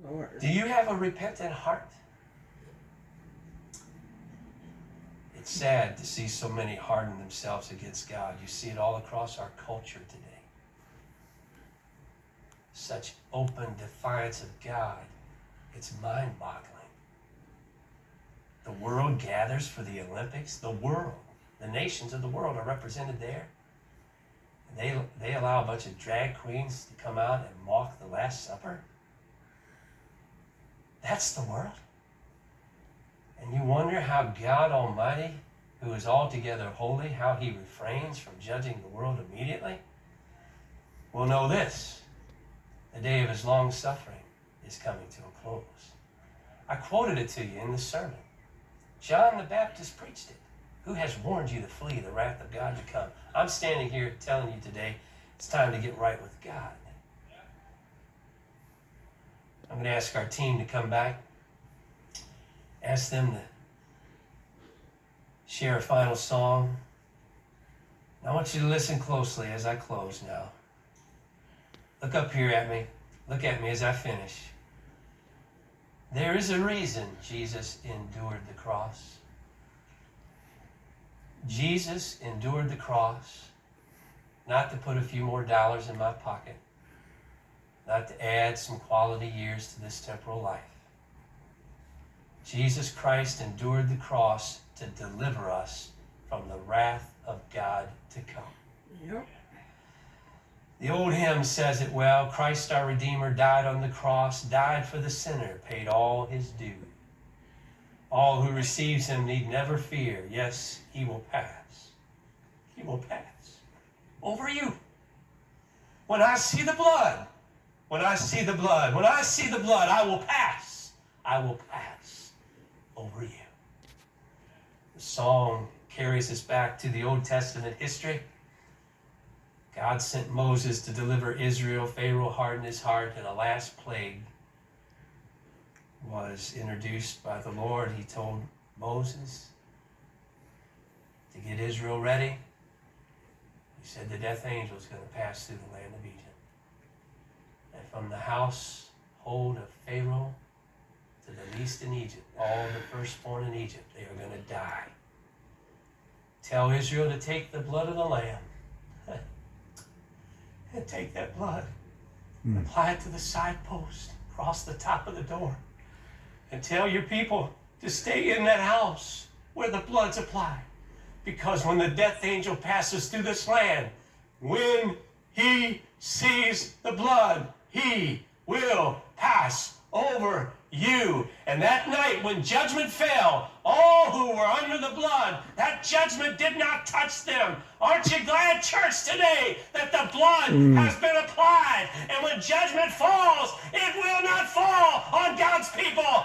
Lord. Do you have a repentant heart? It's sad to see so many harden themselves against God. You see it all across our culture today. Such open defiance of God. It's mind-boggling. The world gathers for the Olympics. The world, the nations of the world are represented there. And they allow a bunch of drag queens to come out and mock the Last Supper. That's the world. And you wonder how God Almighty, who is altogether holy, how he refrains from judging the world immediately? Well, know this. The day of his long suffering is coming to a close. I quoted it to you in the sermon. John the Baptist preached it. Who has warned you to flee the wrath of God to come? I'm standing here telling you today, it's time to get right with God. I'm going to ask our team to come back. Ask them to share a final song. I want you to listen closely as I close now. Look up here at me. Look at me as I finish. There is a reason Jesus endured the cross. Jesus endured the cross not to put a few more dollars in my pocket, not to add some quality years to this temporal life. Jesus Christ endured the cross to deliver us from the wrath of God to come. Yep. The old hymn says it well. Christ our Redeemer died on the cross, died for the sinner, paid all his due. All who receives him need never fear. Yes, he will pass. He will pass over you. When I see the blood, when I see the blood, when I see the blood, I will pass. I will pass over you. The song carries us back to the Old Testament history. God sent Moses to deliver Israel. Pharaoh hardened his heart, and a last plague was introduced by the Lord. He told Moses to get Israel ready. He said the death angel is going to pass through the land of Egypt. And from the household of Pharaoh to the least in Egypt, all the firstborn in Egypt, they are going to die. Tell Israel to take the blood of the lamb and take that blood, apply it to the side post, across the top of the door, and tell your people to stay in that house where the blood's applied. Because when the death angel passes through this land, when he sees the blood, he will pass over you. And that night when judgment fell, all who were under the blood, that judgment did not touch them. Aren't you glad, church, today that the blood has been applied? And when judgment falls, it will not fall on God's people.